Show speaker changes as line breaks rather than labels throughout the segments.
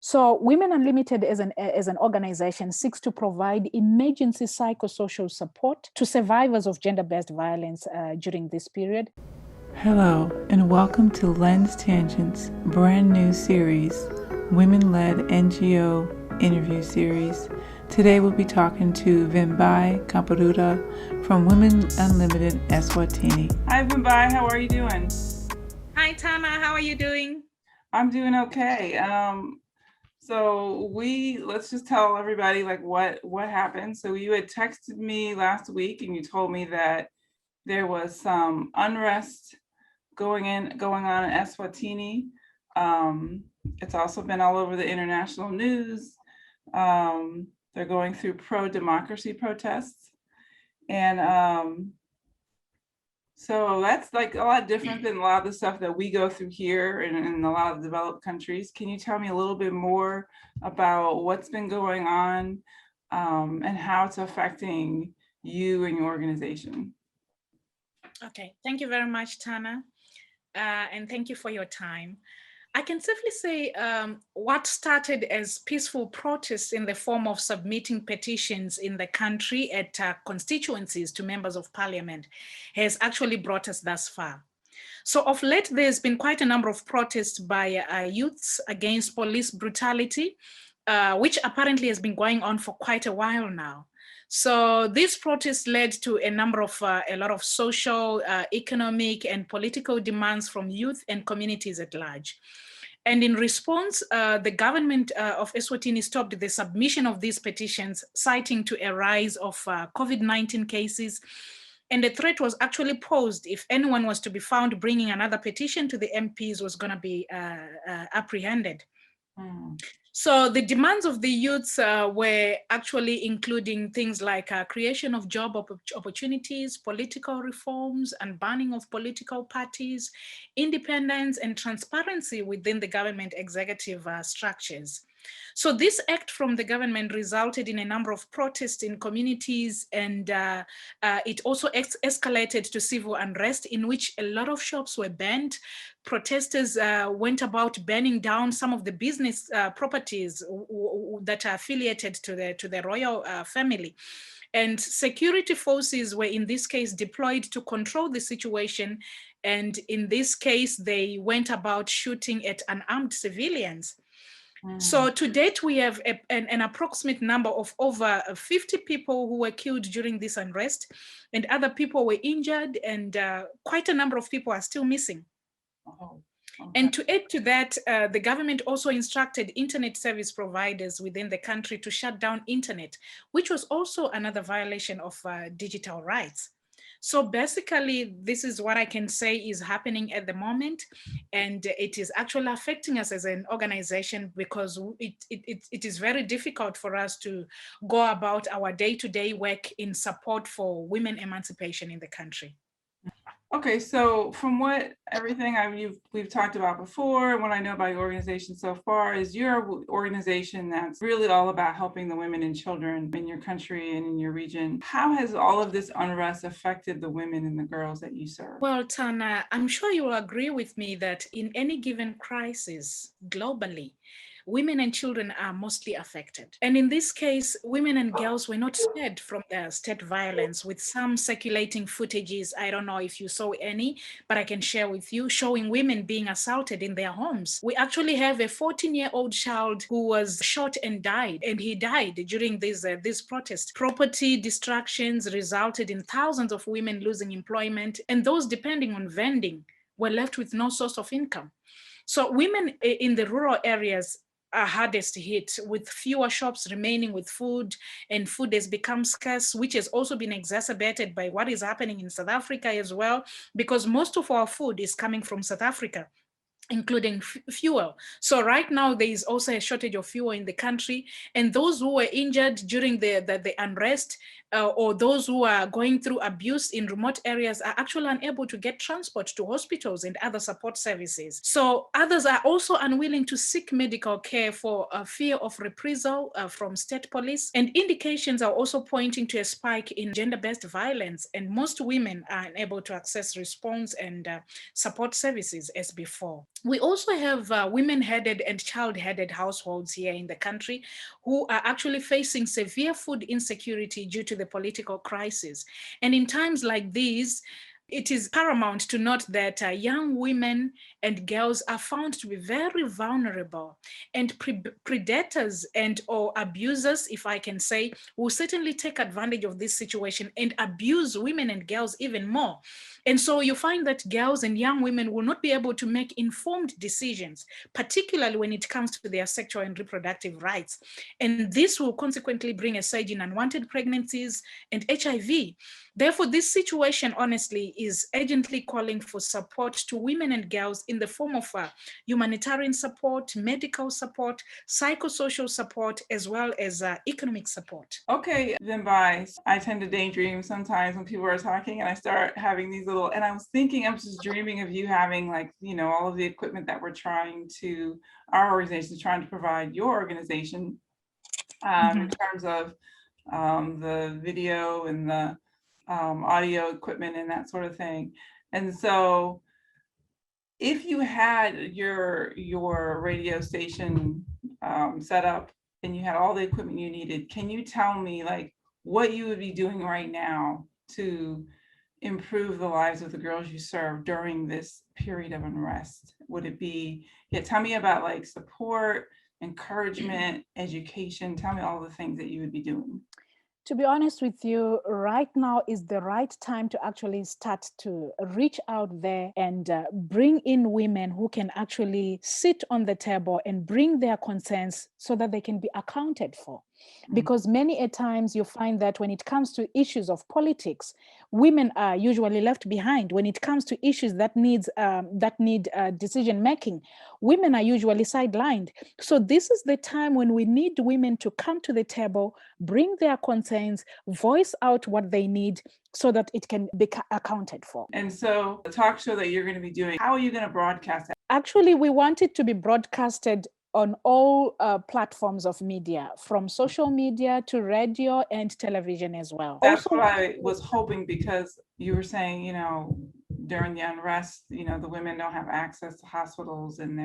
So Women Unlimited as an organization seeks to provide emergency psychosocial support to survivors of gender-based violence during this period.
Hello, and welcome to Lens Tangents, brand new series, women-led NGO interview series. Today we'll be talking to Vimbai Kapurura from Women Unlimited Eswatini. Hi Vimbai, how are you doing?
Hi Tana, how are you doing?
I'm doing okay. So let's just tell everybody like what happened. So you had texted me last week and you told me that there was some unrest going on in Eswatini. It's also been all over the international news. They're going through pro-democracy protests. And so that's like a lot different than a lot of the stuff that we go through here in a lot of developed countries. Can you tell me a little bit more about what's been going on and how it's affecting you and your organization?
Okay, thank you very much, Tana. And thank you for your time. I can safely say what started as peaceful protests in the form of submitting petitions in the country at constituencies to members of parliament has actually brought us thus far. So of late, there's been quite a number of protests by youths against police brutality, which apparently has been going on for quite a while now. So these protests led to a lot of social, economic, and political demands from youth and communities at large. And in response, the government of Eswatini stopped the submission of these petitions, citing to a rise of COVID-19 cases. And the threat was actually posed if anyone was to be found bringing another petition to the MPs was going to be apprehended. So the demands of the youths were actually including things like creation of job opportunities, political reforms, and banning of political parties, independence and transparency within the government executive structures. So this act from the government resulted in a number of protests in communities, and it also escalated to civil unrest in which a lot of shops were banned. Protesters went about burning down some of the business properties that are affiliated to the royal family. And security forces were in this case deployed to control the situation. And in this case, they went about shooting at unarmed civilians. So to date, we have an approximate number of over 50 people who were killed during this unrest, and other people were injured, and quite a number of people are still missing. Oh, okay. And to add to that, the government also instructed internet service providers within the country to shut down internet, which was also another violation of digital rights. So basically, this is what I can say is happening at the moment. And it is actually affecting us as an organization because it is very difficult for us to go about our day-to-day work in support for women emancipation in the country.
Okay, so from everything we've talked about before, and what I know about your organization so far is you're an organization that's really all about helping the women and children in your country and in your region. How has all of this unrest affected the women and the girls that you serve?
Well, Tana, I'm sure you will agree with me that in any given crisis globally, women and children are mostly affected. And in this case, women and girls were not spared from the state violence, with some circulating footages. I don't know if you saw any, but I can share with you, showing women being assaulted in their homes. We actually have a 14-year-old child who was shot and died, and he died during this protest. Property destructions resulted in thousands of women losing employment, and those depending on vending were left with no source of income. So women in the rural areas are hardest hit, with fewer shops remaining with food, and food has become scarce, which has also been exacerbated by what is happening in South Africa as well, because most of our food is coming from South Africa, including fuel. So right now there is also a shortage of fuel in the country, and those who were injured during the unrest or those who are going through abuse in remote areas are actually unable to get transport to hospitals and other support services. So others are also unwilling to seek medical care for fear of reprisal from state police. And indications are also pointing to a spike in gender-based violence, and most women are unable to access response and support services as before. We also have women-headed and child-headed households here in the country who are actually facing severe food insecurity due to the political crisis. And in times like these, it is paramount to note that young women and girls are found to be very vulnerable, and predators and or abusers, if I can say, will certainly take advantage of this situation and abuse women and girls even more. And so you find that girls and young women will not be able to make informed decisions, particularly when it comes to their sexual and reproductive rights. And this will consequently bring a surge in unwanted pregnancies and HIV. Therefore, this situation, honestly, is urgently calling for support to women and girls in the form of humanitarian support, medical support, psychosocial support, as well as economic support.
Okay, Vimbai, I tend to daydream sometimes when people are talking and I start having these little, and I was thinking, I'm just dreaming of you having like, you know, all of the equipment that our organization is trying to provide your organization in terms of the video and the audio equipment and that sort of thing. And so if you had your radio station set up and you had all the equipment you needed, can you tell me like what you would be doing right now to improve the lives of the girls you serve during this period of unrest? Would it be, tell me about like support, encouragement, education, tell me all the things that you would be doing.
To be honest with you, right now is the right time to actually start to reach out there and bring in women who can actually sit on the table and bring their concerns so that they can be accounted for. Because many a times you find that when it comes to issues of politics, women are usually left behind. When it comes to issues that need decision making, women are usually sidelined. So this is the time when we need women to come to the table, bring their concerns, voice out what they need so that it can be accounted for.
And so the talk show that you're going to be doing, how are you going to broadcast that?
Actually, we want it to be broadcasted on all platforms of media, from social media to radio and television as well.
That's what I was hoping, because you were saying, you know, during the unrest, you know, the women don't have access to hospitals and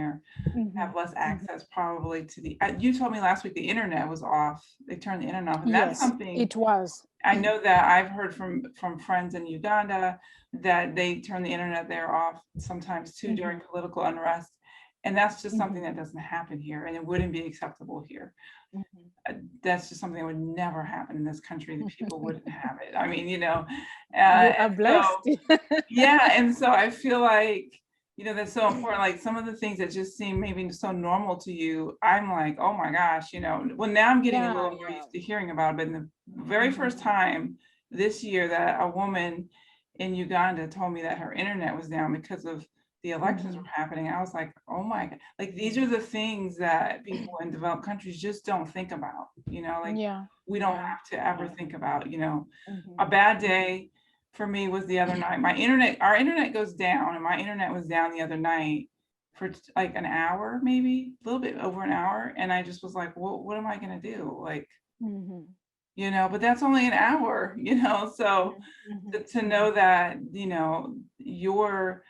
have less access probably to the, you told me last week the internet was off. They turned the internet off. And
yes,
that's something
it was.
I know that I've heard from friends in Uganda that they turn the internet there off sometimes too during political unrest. And that's just something that doesn't happen here, and it wouldn't be acceptable here. That's just something that would never happen in this country, that people wouldn't have it. I mean, you know,
you are blessed.
So, yeah. And so I feel like, you know, that's so important. Like some of the things that just seem maybe so normal to you, I'm like, oh my gosh, you know, well, now I'm getting a little more used to hearing about it. But in the very first time this year that a woman in Uganda told me that her internet was down because of the elections were happening, I was like, oh my God, like these are the things that people in developed countries just don't think about, you know, like we don't have to ever think about, you know. A bad day for me was the other night. Our internet goes down, and my internet was down the other night for like an hour, maybe a little bit over an hour. And I just was like, well, what am I gonna do? Like, you know, but that's only an hour, you know? So to know that, you know, your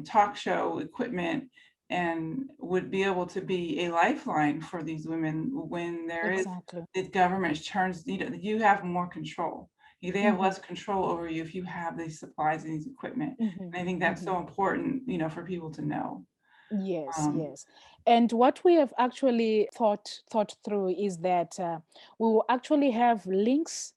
talk show equipment and would be able to be a lifeline for these women when there is the government turns, you know, you have more control. They have less control over you if you have these supplies and these equipment. And I think that's so important, you know, for people to know.
Yes, yes. And what we have actually thought through is that we will actually have links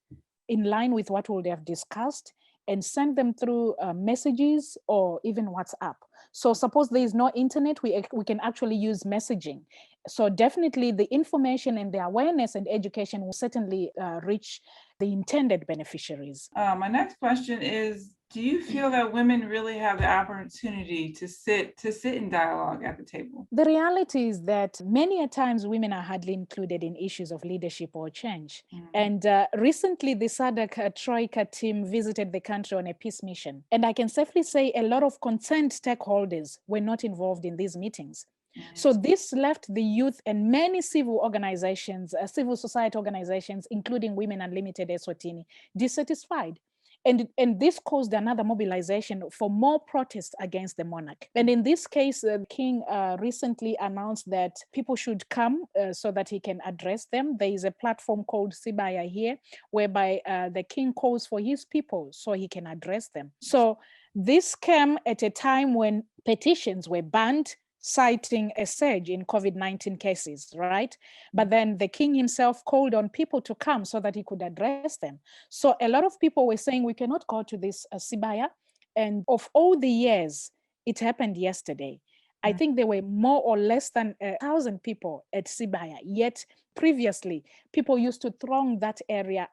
in line with what we would have discussed and send them through messages or even WhatsApp. So suppose there is no internet, we can actually use messaging. So definitely the information and the awareness and education will certainly reach the intended beneficiaries.
My next question is, do you feel that women really have the opportunity to sit in dialogue at the table?
The reality is that many a times women are hardly included in issues of leadership or change. And recently the SADC Troika team visited the country on a peace mission. And I can safely say a lot of concerned stakeholders were not involved in these meetings. So this left the youth and many civil organizations, civil society organizations, including Women Unlimited Eswatini, dissatisfied. And this caused another mobilization for more protests against the monarch. And in this case, the king recently announced that people should come so that he can address them. There is a platform called Sibaya here, whereby the king calls for his people so he can address them. So this came at a time when petitions were banned, citing a surge in COVID-19 cases, right? But then the king himself called on people to come so that he could address them. So a lot of people were saying, we cannot go to this Sibaya. And of all the years, it happened yesterday. I think there were more or less than 1,000 people at Sibaya. Yet previously, people used to throng that area.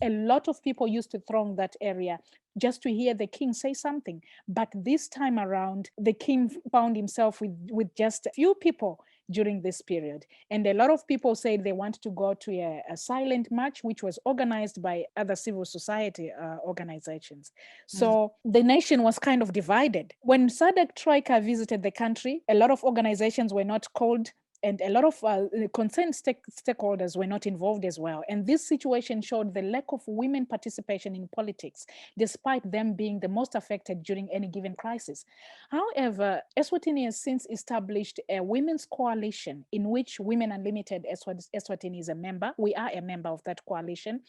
A lot of people used to throng that area just to hear the king say something. But this time around, the king found himself with just a few people during this period. And a lot of people said they want to go to a silent march, which was organized by other civil society organizations. So the nation was kind of divided. When SADC Troika visited the country, a lot of organizations were not called, and a lot of concerned stakeholders were not involved as well. And this situation showed the lack of women participation in politics, despite them being the most affected during any given crisis. However, Eswatini has since established a women's coalition in which Women Unlimited Eswatini is a member. We are a member of that coalition.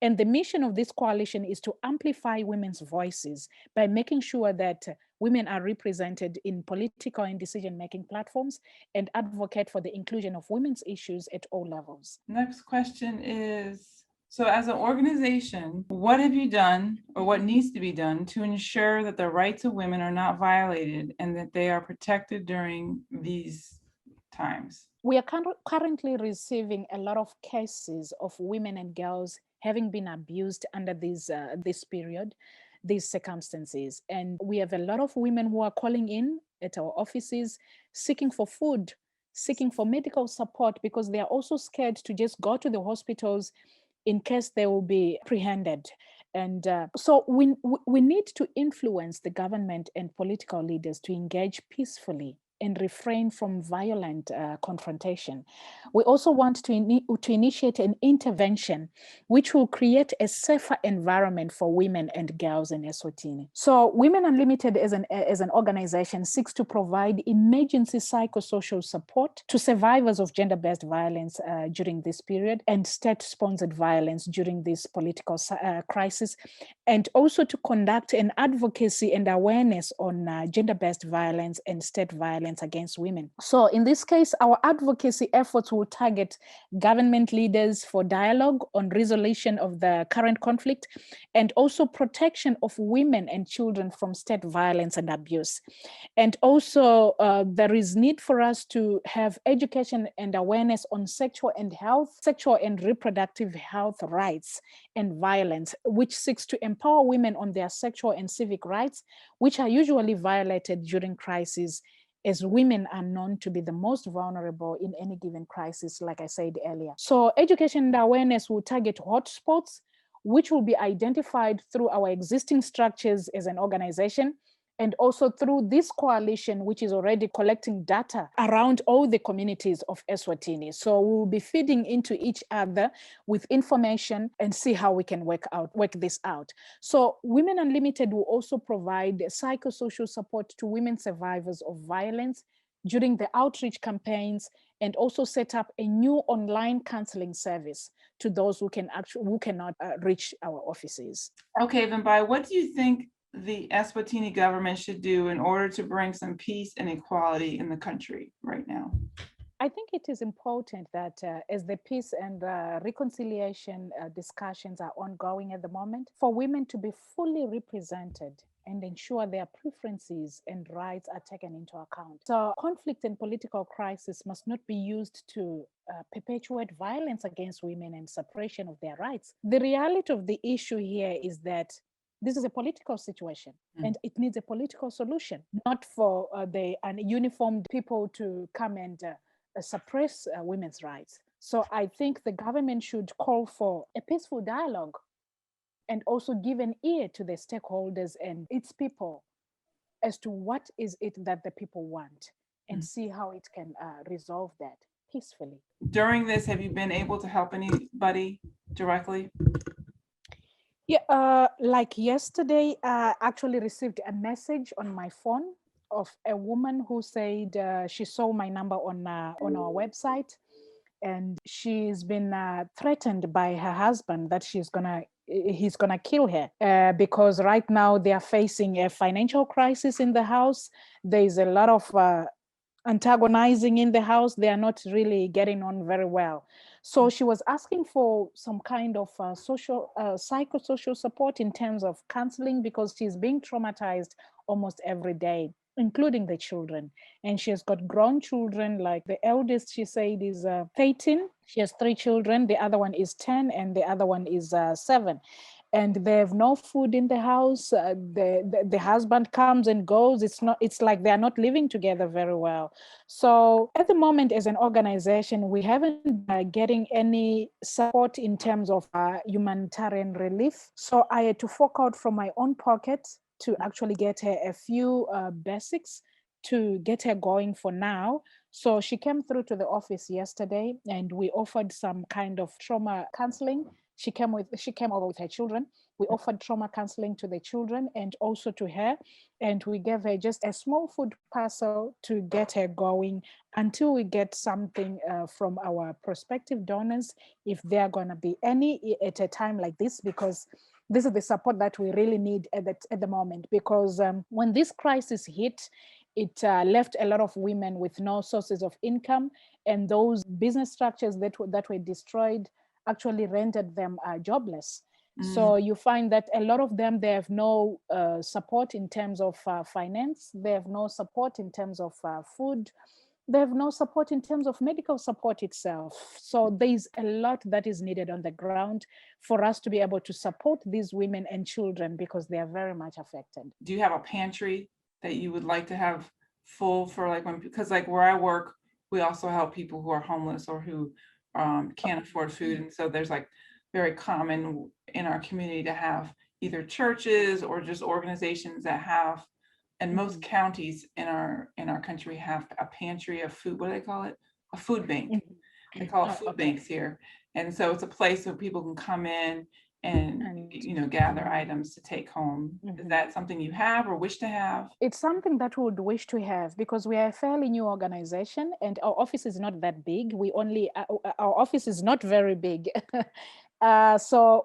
And the mission of this coalition is to amplify women's voices by making sure that women are represented in political and decision-making platforms and advocate for the inclusion of women's issues at all levels.
Next question is, so as an organization, what have you done or what needs to be done to ensure that the rights of women are not violated and that they are protected during these times?
We are currently receiving a lot of cases of women and girls having been abused under this period, these circumstances. And we have a lot of women who are calling in at our offices, seeking for food, seeking for medical support, because they are also scared to just go to the hospitals in case they will be apprehended. And so we need to influence the government and political leaders to engage peacefully and refrain from violent confrontation. We also want to initiate an intervention which will create a safer environment for women and girls in Eswatini. So Women Unlimited as an organization seeks to provide emergency psychosocial support to survivors of gender-based violence during this period and state-sponsored violence during this political crisis, and also to conduct an advocacy and awareness on gender-based violence and state violence against women. So in this case, our advocacy efforts will target government leaders for dialogue on resolution of the current conflict and also protection of women and children from state violence and abuse. And also there is need for us to have education and awareness on sexual and reproductive health rights and violence, which seeks to empower women on their sexual and civic rights, which are usually violated during crises, as women are known to be the most vulnerable in any given crisis, like I said earlier. So education and awareness will target hotspots, which will be identified through our existing structures as an organization, and also through this coalition, which is already collecting data around all the communities of Eswatini. So we will be feeding into each other with information and see how we can work this out. So Women Unlimited will also provide psychosocial support to women survivors of violence during the outreach campaigns, and also set up a new online counseling service to those who cannot reach our offices.
Okay, Vimbai, what do you think the Eswatini government should do in order to bring some peace and equality in the country right now?
I think it is important that as the peace and reconciliation discussions are ongoing at the moment, for women to be fully represented and ensure their preferences and rights are taken into account. So conflict and political crisis must not be used to perpetuate violence against women and suppression of their rights. The reality of the issue here is that this is a political situation and it needs a political solution, not for the uniformed people to come and suppress women's rights. So I think the government should call for a peaceful dialogue and also give an ear to the stakeholders and its people as to what is it that the people want, and see how it can resolve that peacefully.
During this, have you been able to help anybody directly?
Yeah, like yesterday, I actually received a message on my phone of a woman who said she saw my number on our website, and she's been threatened by her husband that he's gonna kill her because right now they are facing a financial crisis in the house. There is a lot of antagonizing in the house. They are not really getting on very well. So she was asking for some kind of psychosocial support in terms of counseling because she's being traumatized almost every day, including the children. And she has got grown children, like the eldest, she said, is 13. She has three children. The other one is 10, and the other one is 7. And they have no food in the house. The husband comes and goes. It's like they're not living together very well. So at the moment, as an organization, we haven't getting any support in terms of humanitarian relief. So I had to fork out from my own pocket to actually get her a few basics to get her going for now. So she came through to the office yesterday, and we offered some kind of trauma counseling. She came over with her children. We offered trauma counseling to the children and also to her, and we gave her just a small food parcel to get her going until we get something from our prospective donors, if there are going to be any at a time like this, because this is the support that we really need at the moment. Because when this crisis hit, it left a lot of women with no sources of income, and those business structures that were destroyed actually rendered them jobless. So you find that a lot of them, they have no support in terms of finance. They have no support in terms of food. They have no support in terms of medical support itself. So there's a lot that is needed on the ground for us to be able to support these women and children, because they are very much affected.
Do you have a pantry that you would like to have full for like when, because like where I work, we also help people who are homeless or who can't afford food. And so there's like very common in our community to have either churches or just organizations that have, and most counties in our country have a pantry of food. What do they call it? A food bank. They call it food banks here. And so it's a place where people can come in and gather items to take home. Is that something you have or wish to have?
It's something that we would wish to have, because we are a fairly new organization and our office is not that big. Our office is not very big. So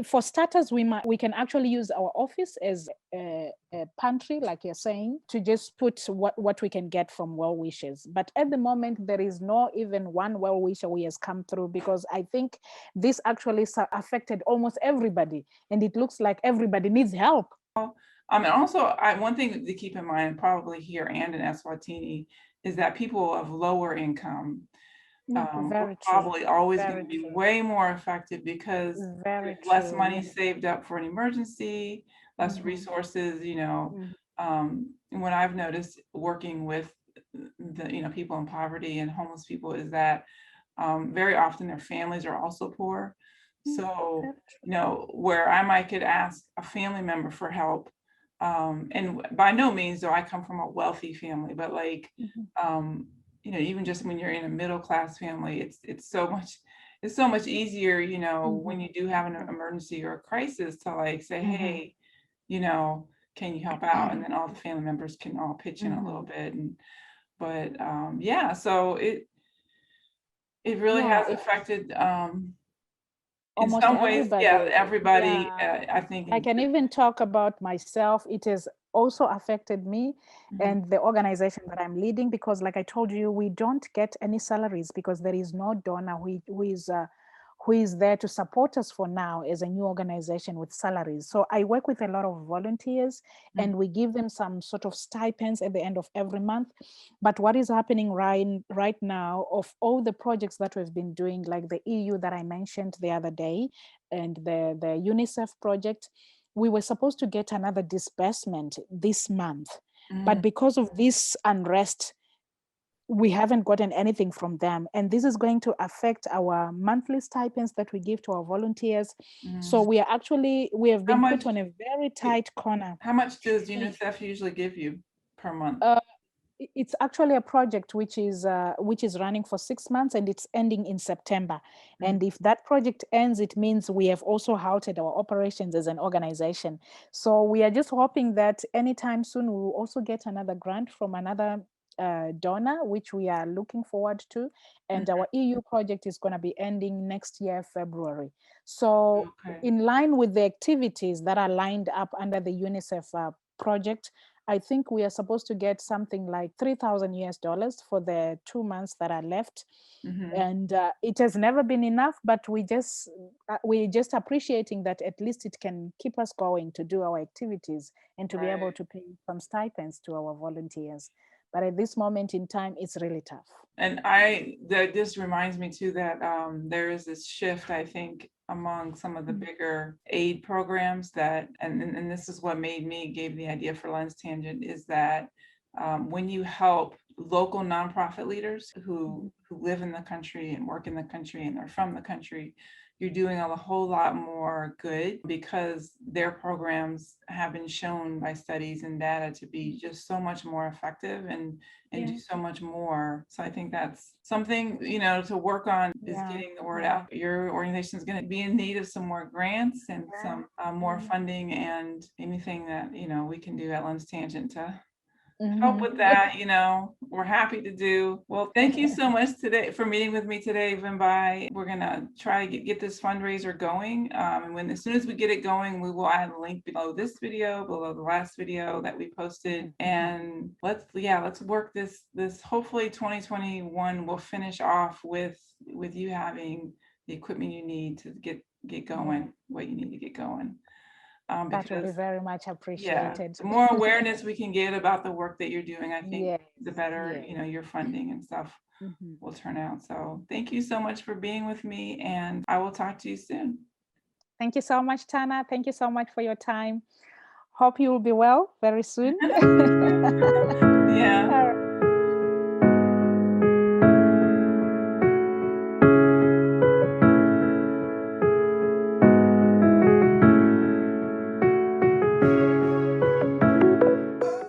for starters, we can actually use our office as a pantry, like you're saying, to just put what we can get from well wishers. But at the moment, there is no even one well wisher who has come through, because I think this actually affected almost everybody, and it looks like everybody needs help.
And also, one thing to keep in mind, probably here and in Eswatini, is that people of lower income are probably always going to be way more affected, because there's less money saved up for an emergency, less resources, when I've noticed working with the people in poverty and homeless people is that very often their families are also poor. So, where I might could ask a family member for help, and by no means do I come from a wealthy family, but like, even just when you're in a middle class family, it's so much easier, when you do have an emergency or a crisis, to like say, hey, can you help out? And then all the family members can all pitch in a little bit. But so it really has affected in some ways, everybody. I think
I can even talk about myself. It has also affected me and the organization that I'm leading, because like I told you, we don't get any salaries because there is no donor who is there to support us for now as a new organization with salaries. So I work with a lot of volunteers and we give them some sort of stipends at the end of every month. But what is happening right now, of all the projects that we've been doing, like the EU that I mentioned the other day and the UNICEF project, we were supposed to get another disbursement this month. But because of this unrest, we haven't gotten anything from them. And this is going to affect our monthly stipends that we give to our volunteers. So we have been put on a very tight corner.
How much does UNICEF usually give you per month?
It's actually a project which is running for 6 months, and it's ending in September. And if that project ends, it means we have also halted our operations as an organization. So we are just hoping that anytime soon we will also get another grant from another donor, which we are looking forward to. And our EU project is going to be ending next year, February. So in line with the activities that are lined up under the UNICEF project, I think we are supposed to get something like $3,000 for the 2 months that are left. And it has never been enough, but we're just appreciating that at least it can keep us going to do our activities and to be able to pay some stipends to our volunteers. But at this moment in time, it's really tough.
And this reminds me too that there is this shift, I think, among some of the bigger aid programs that, and this is what gave the idea for Lens Tangent, is that when you help local nonprofit leaders who live in the country and work in the country and are from the country, you're doing a whole lot more good, because their programs have been shown by studies and data to be just so much more effective and do so much more. So I think that's something, to work on, is getting the word out. Your organization is going to be in need of some more grants and some more funding, and anything that, we can do at Lens Tangent to help with that, we're happy to do. Well, thank you so much today for meeting with me today, Vimbai. We're gonna try to get this fundraiser going. And as soon as we get it going, we will add a link below this video, below the last video that we posted. And let's work this. Hopefully 2021 will finish off with you having the equipment you need to get going, what you need to get going.
That will be very much appreciated.
The more awareness we can get about the work that you're doing, I think the better, your funding and stuff will turn out. So thank you so much for being with me, and I will talk to you soon.
Thank you so much, Tana. Thank you so much for your time. Hope you will be well very soon.
Yeah.